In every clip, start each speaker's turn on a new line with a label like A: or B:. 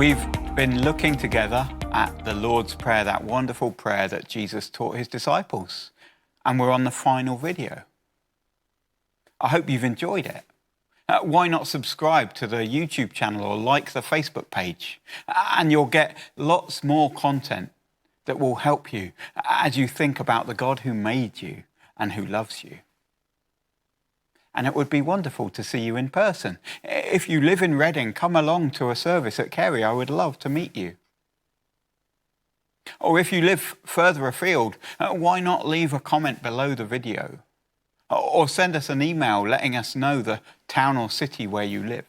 A: We've been looking together at the Lord's Prayer, that wonderful prayer that Jesus taught his disciples, and we're on the final video. I hope you've enjoyed it. Why not subscribe to the YouTube channel or like the Facebook page, and you'll get lots more content that will help you as you think about the God who made you and who loves you. And it would be wonderful to see you in person. If you live in Reading, come along to a service at Carey. I would love to meet you. Or if you live further afield, why not leave a comment below the video? Or send us an email letting us know the town or city where you live.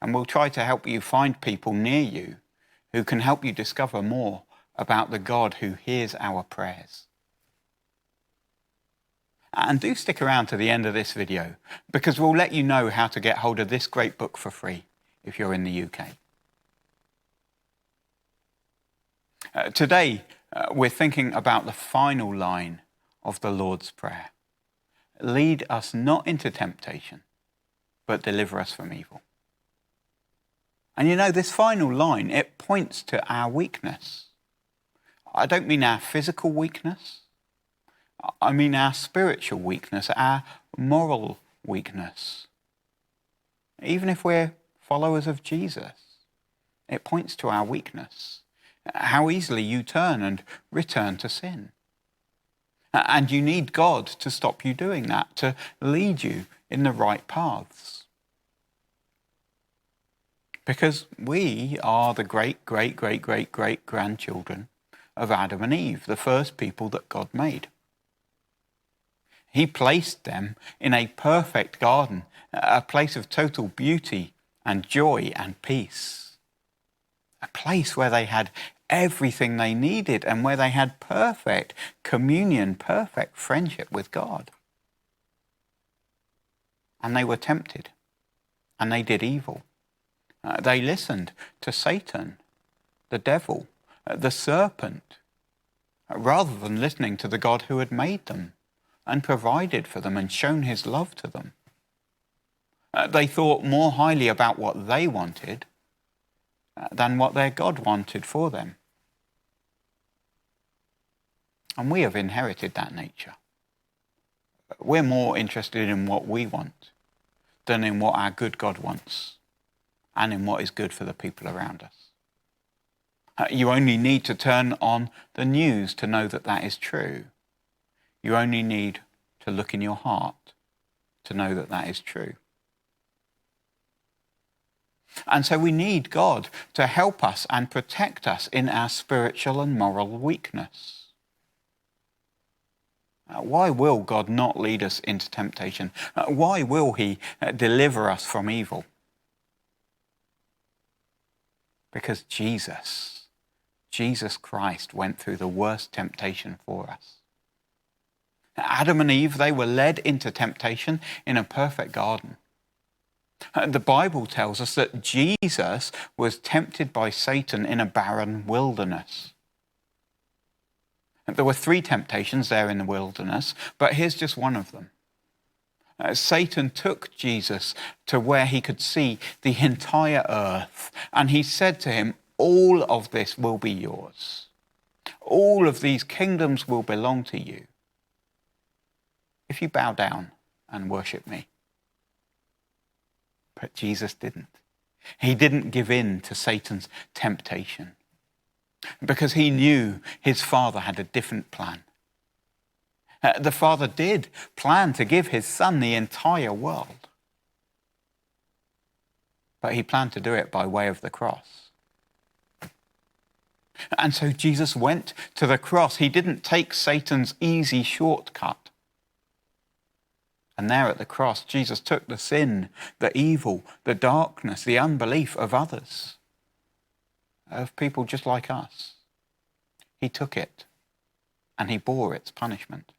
A: And we'll try to help you find people near you who can help you discover more about the God who hears our prayers. And do stick around to the end of this video, because we'll let you know how to get hold of this great book for free if you're in the UK. Today, we're thinking about the final line of the Lord's Prayer. Lead us not into temptation, but deliver us from evil. And you know, this final line, it points to our weakness. I don't mean our physical weakness. I mean our spiritual weakness, our moral weakness. Even if we're followers of Jesus, it points to our weakness. How easily you turn and return to sin. And you need God to stop you doing that, to lead you in the right paths. Because we are the great-great-great-great-great-grandchildren of Adam and Eve, the first people that God made. He placed them in a perfect garden, a place of total beauty and joy and peace. A place where they had everything they needed and where they had perfect communion, perfect friendship with God. And they were tempted, and they did evil. They listened to Satan, the devil, the serpent, rather than listening to the God who had made them and provided for them and shown his love to them. They thought more highly about what they wanted than what their God wanted for them. And we have inherited that nature. We're more interested in what we want than in what our good God wants and in what is good for the people around us. You only need to turn on the news to know that that is true. You only need to look in your heart to know that that is true. And so we need God to help us and protect us in our spiritual and moral weakness. Why will God not lead us into temptation? Why will he deliver us from evil? Because Jesus Christ went through the worst temptation for us. Adam and Eve, they were led into temptation in a perfect garden. The Bible tells us that Jesus was tempted by Satan in a barren wilderness. There were 3 temptations there in the wilderness, but here's just one of them. Satan took Jesus to where he could see the entire earth, and he said to him, "All of this will be yours. All of these kingdoms will belong to you if you bow down and worship me." But Jesus didn't. He didn't give in to Satan's temptation because he knew his Father had a different plan. The Father did plan to give his Son the entire world, but he planned to do it by way of the cross. And so Jesus went to the cross. He didn't take Satan's easy shortcut. And there at the cross, Jesus took the sin, the evil, the darkness, the unbelief of others, of people just like us. He took it and he bore its punishment.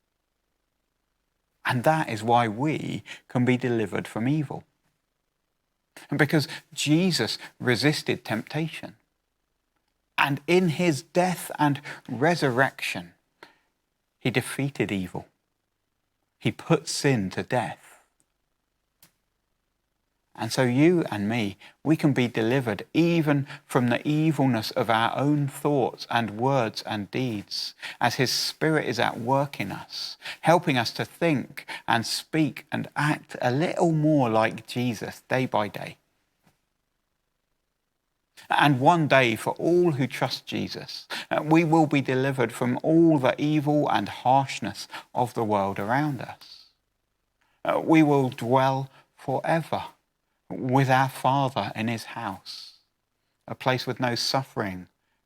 A: And that is why we can be delivered from evil. And because Jesus resisted temptation. And in his death and resurrection, he defeated evil. He put sin to death. And so you and me, we can be delivered even from the evilness of our own thoughts and words and deeds, as his Spirit is at work in us, helping us to think and speak and act a little more like Jesus day by day. And one day, for all who trust Jesus, we will be delivered from all the evil and harshness of the world around us. We will dwell forever with our Father in his house, a place with no suffering,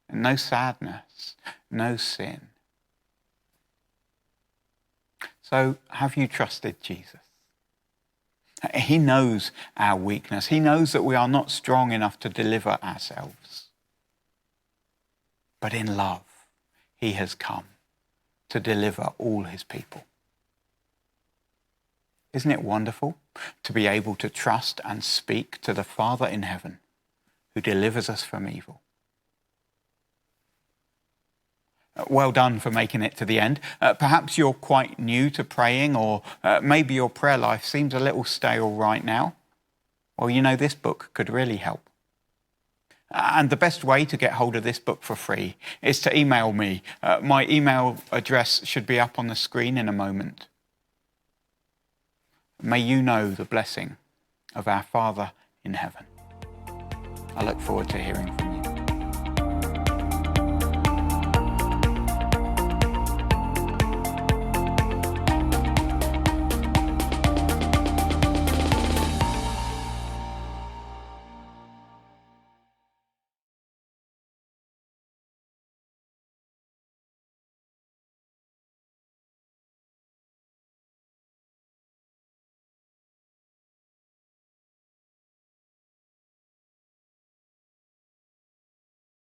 A: no sadness, no sin. So have you trusted Jesus? He knows our weakness. He knows that we are not strong enough to deliver ourselves. But in love, he has come to deliver all his people. Isn't it wonderful to be able to trust and speak to the Father in heaven who delivers us from evil? Well done for making it to the end. Perhaps you're quite new to praying, or maybe your prayer life seems a little stale right now. Well, you know, this book could really help. And the best way to get hold of this book for free is to email me. My email address should be up on the screen in a moment. May you know the blessing of our Father in heaven. I look forward to hearing from you.